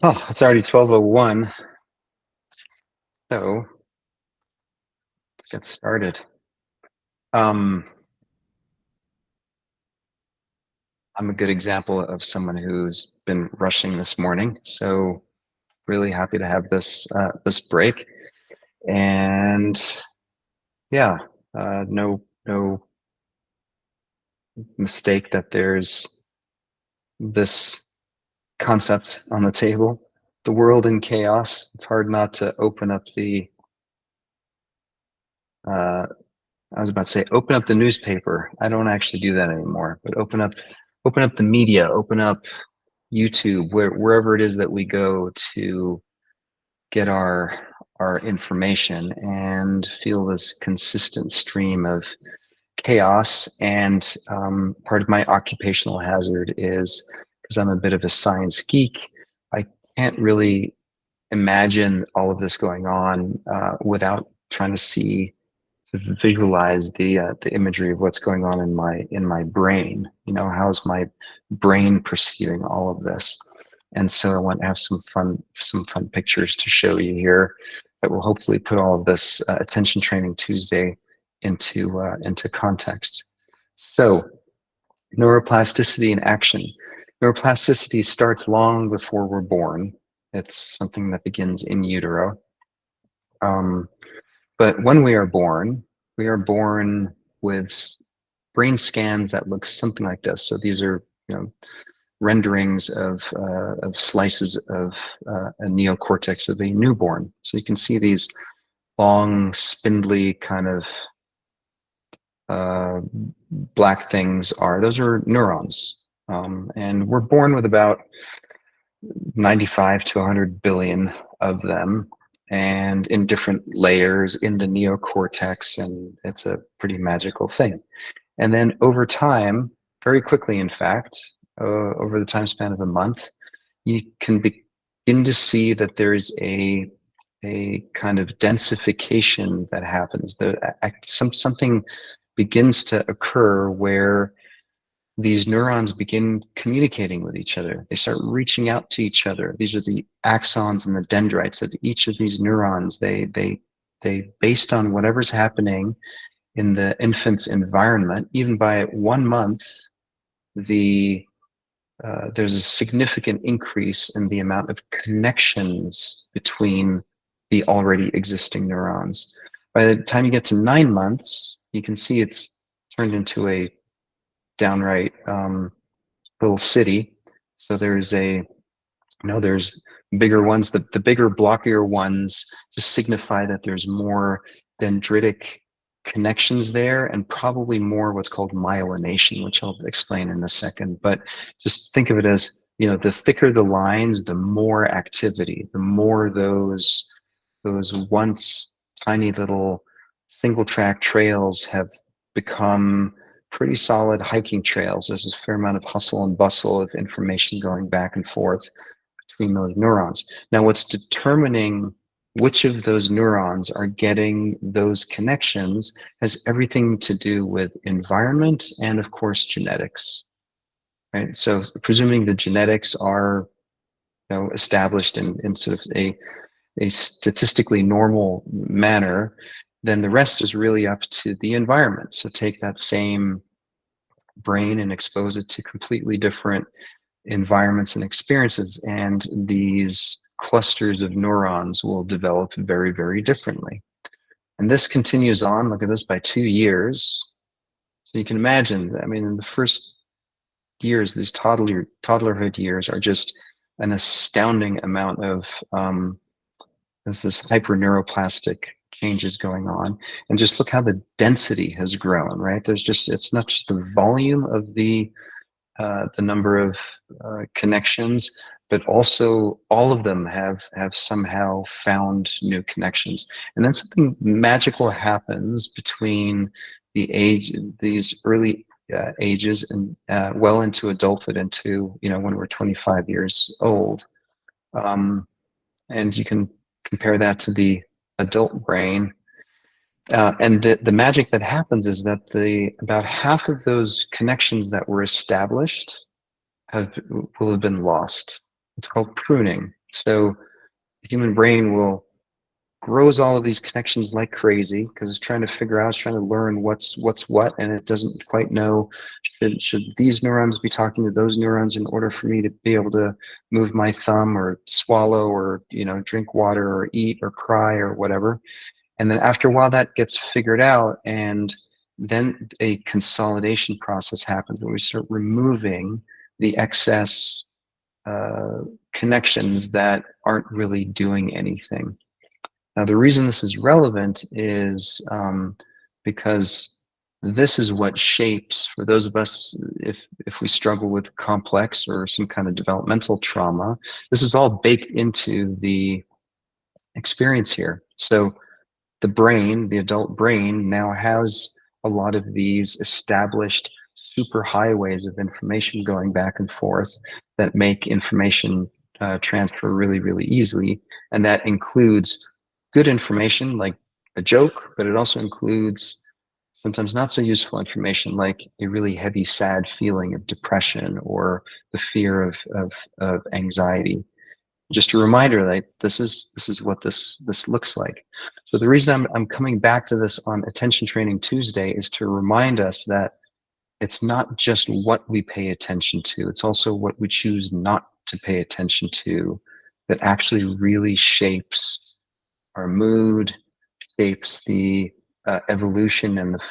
Oh, it's already 12:01, so let's get started. Um, I'm a good example of someone who's been rushing this morning, so really happy to have this break. And yeah, no mistake that there's this concept on the table. The world in chaos. It's hard not to open up the uh, I was about to say open up the newspaper. I don't actually do that anymore, but open up the media, open up YouTube, wherever it is that we go to get our information and feel this consistent stream of chaos. And part of my occupational hazard is because I'm a bit of a science geek, I can't really imagine all of this going on without trying to visualize the imagery of what's going on in my brain. How's my brain perceiving all of this? And so I want to have some fun pictures to show you here that will hopefully put all of this attention training Tuesday into context. So neuroplasticity in action. Neuroplasticity starts long before we're born. It's something that begins in utero. But when we are born with brain scans that look something like this. So these are, renderings of slices of a neocortex of a newborn. So you can see these long, spindly kind of black things those are neurons. And we're born with about 95 to 100 billion of them, and in different layers in the neocortex, and it's a pretty magical thing. And then over time, very quickly, in fact, over the time span of a month, you can begin to see that there's a kind of densification that happens. Something begins to occur where these neurons begin communicating with each other. They start reaching out to each other. These are the axons and the dendrites of each of these neurons. They based on whatever's happening in the infant's environment, even by 1 month, there's a significant increase in the amount of connections between the already existing neurons. By the time you get to 9 months, you can see it's turned into a downright little city. So there's bigger ones. The bigger, blockier ones just signify that there's more dendritic connections there, and probably more what's called myelination, which I'll explain in a second. But just think of it as, the thicker the lines, the more activity, the more those once tiny little single track trails have become pretty solid hiking trails. There's a fair amount of hustle and bustle of information going back and forth between those neurons. Now, what's determining which of those neurons are getting those connections has everything to do with environment and, of course, genetics. Right? So presuming the genetics are established in sort of a statistically normal manner, then the rest is really up to the environment. So take that same brain and expose it to completely different environments and experiences, and these clusters of neurons will develop very, very differently. And this continues on, look at this, by 2 years. So you can imagine, I mean, in the first years, these toddlerhood years are just an astounding amount of there's this hyperneuroplastic changes going on. And just look how the density has grown, right? It's not just the volume of the number of connections, but also all of them have somehow found new connections. And then something magical happens between these early ages and well into adulthood, into when we're 25 years old. And you can compare that to the adult brain. And the magic that happens is that about half of those connections that were established will have been lost. It's called pruning. So the human brain will grows all of these connections like crazy because it's trying to figure out, it's trying to learn what's what, and it doesn't quite know should these neurons be talking to those neurons in order for me to be able to move my thumb or swallow or drink water or eat or cry or whatever. And then after a while that gets figured out, and then a consolidation process happens where we start removing the excess uh, connections that aren't really doing anything. Now, the reason this is relevant is because this is what shapes, for those of us, if we struggle with complex or some kind of developmental trauma, this is all baked into the experience here. So the brain, the adult brain, now has a lot of these established super highways of information going back and forth that make information transfer really, really easily. And that includes good information like a joke, but it also includes sometimes not so useful information like a really heavy, sad feeling of depression or the fear of anxiety. Just a reminder that this is what this looks like. So the reason I'm coming back to this on Attention Training Tuesday is to remind us that it's not just what we pay attention to, it's also what we choose not to pay attention to that actually really shapes our mood, shapes the evolution and the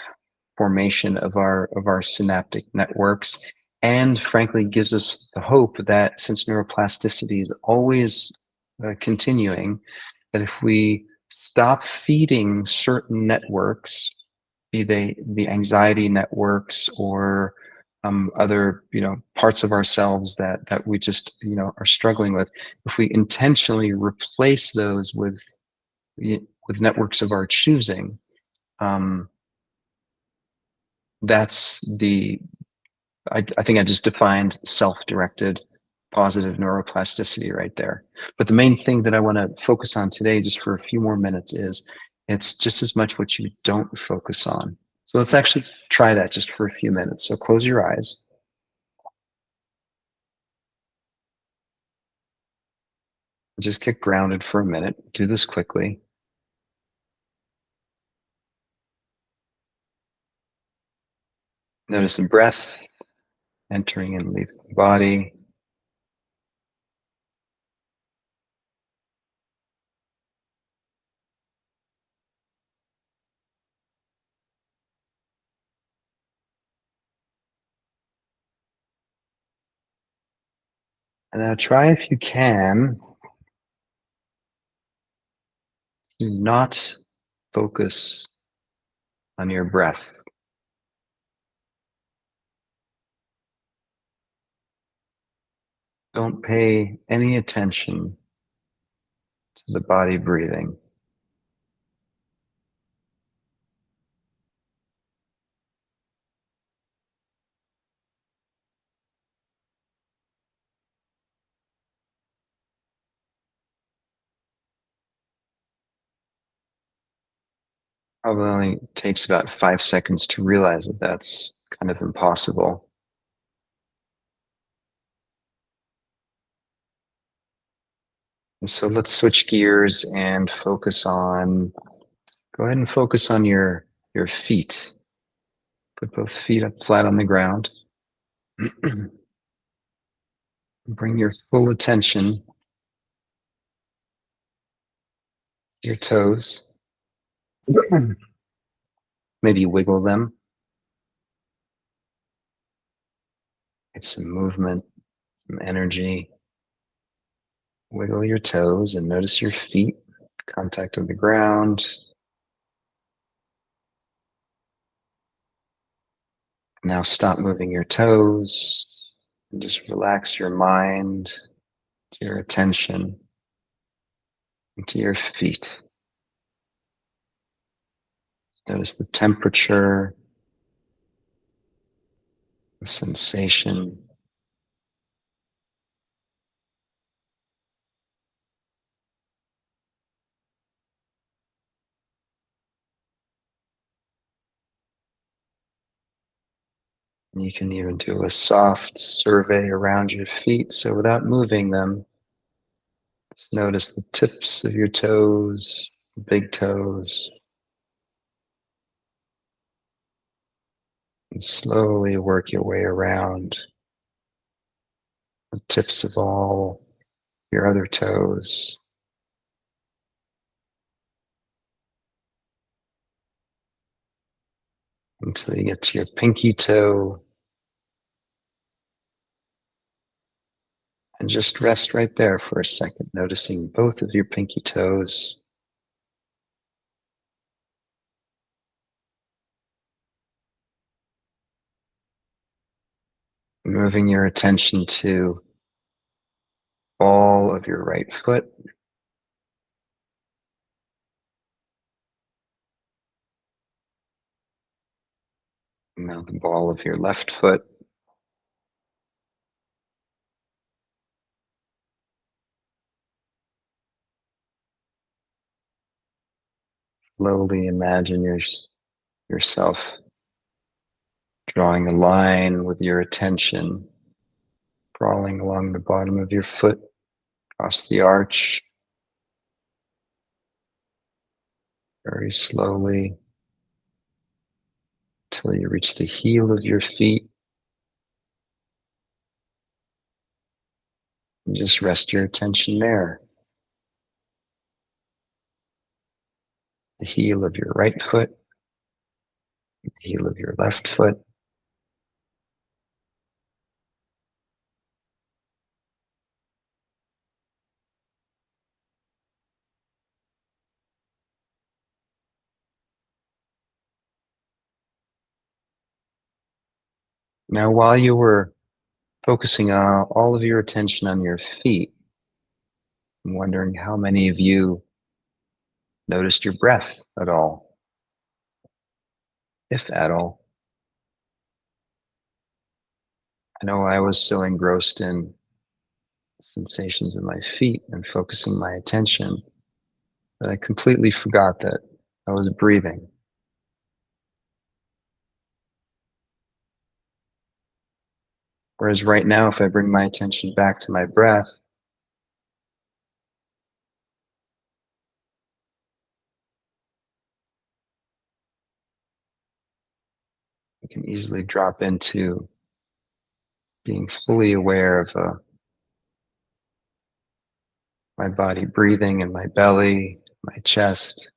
formation of our synaptic networks, and frankly gives us the hope that since neuroplasticity is always continuing, that if we stop feeding certain networks, be they the anxiety networks or other parts of ourselves that we just are struggling with, if we intentionally replace those with networks of our choosing, um, that's the I think I just defined self-directed positive neuroplasticity right there. But the main thing that I want to focus on today, just for a few more minutes, is it's just as much what you don't focus on. So let's actually try that just for a few minutes. So close your eyes. Just get grounded for a minute. Do this quickly. Notice the breath entering and leaving the body. And now try, if you can, to not focus on your breath. Don't pay any attention to the body breathing. Probably only takes about 5 seconds to realize that that's kind of impossible. And so let's switch gears and go ahead and focus on your feet. Put both feet up flat on the ground. Bring your full attention to your toes. Maybe wiggle them. Get some movement, some energy. Wiggle your toes and notice your feet, contact with the ground. Now stop moving your toes and just relax your mind, to your attention, into your feet. Notice the temperature, the sensation. And you can even do a soft survey around your feet. So without moving them, Just notice the tips of your toes, the big toes, and slowly work your way around the tips of all your other toes until you get to your pinky toe. And just rest right there for a second, noticing both of your pinky toes. Moving your attention to ball of your right foot. Now the ball of your left foot. Slowly imagine yourself drawing a line with your attention, crawling along the bottom of your foot, across the arch, very slowly, till you reach the heel of your feet. And just rest your attention there. The heel of your right foot, the heel of your left foot. Now, while you were focusing on all of your attention on your feet, I'm wondering how many of you noticed your breath at all, if at all. I know I was so engrossed in sensations in my feet and focusing my attention that I completely forgot that I was breathing. Whereas right now, if I bring my attention back to my breath, I can easily drop into being fully aware of my body breathing in my belly, my chest.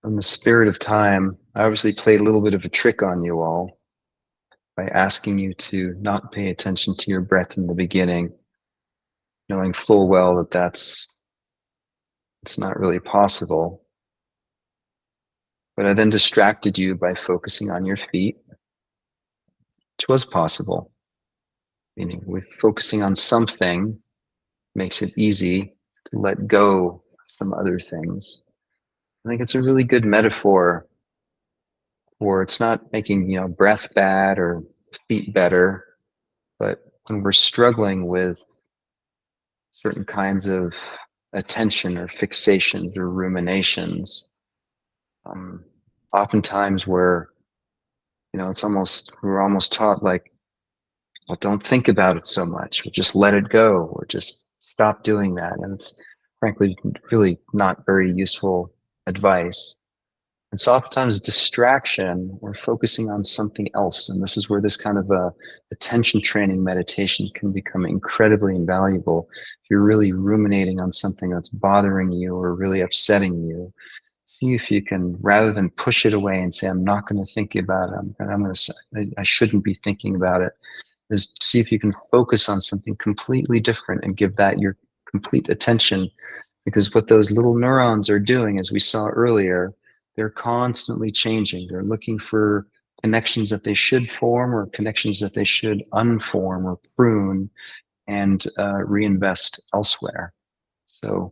In the spirit of time, I obviously played a little bit of a trick on you all by asking you to not pay attention to your breath in the beginning, knowing full well that it's not really possible. But I then distracted you by focusing on your feet, which was possible. Meaning, with focusing on something makes it easy to let go of some other things. I think it's a really good metaphor for it's not making breath bad or feet better, but when we're struggling with certain kinds of attention or fixations or ruminations, oftentimes we're almost taught like, well, don't think about it so much, or just let it go, or just stop doing that. And it's frankly really not very useful advice. And so oftentimes distraction, we're focusing on something else. And this is where this kind of attention training meditation can become incredibly invaluable. If you're really ruminating on something that's bothering you or really upsetting you, see if you can, rather than push it away and say, I'm not going to think about it, I shouldn't be thinking about it, is see if you can focus on something completely different and give that your complete attention. Because what those little neurons are doing, as we saw earlier, they're constantly changing. They're looking for connections that they should form or connections that they should unform or prune and reinvest elsewhere. So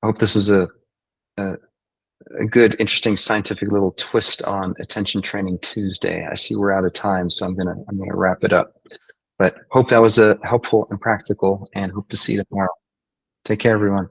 I hope this was a good, interesting scientific little twist on Attention Training Tuesday. I see we're out of time, so I'm gonna wrap it up. But hope that was helpful and practical, and hope to see you tomorrow. Take care, everyone.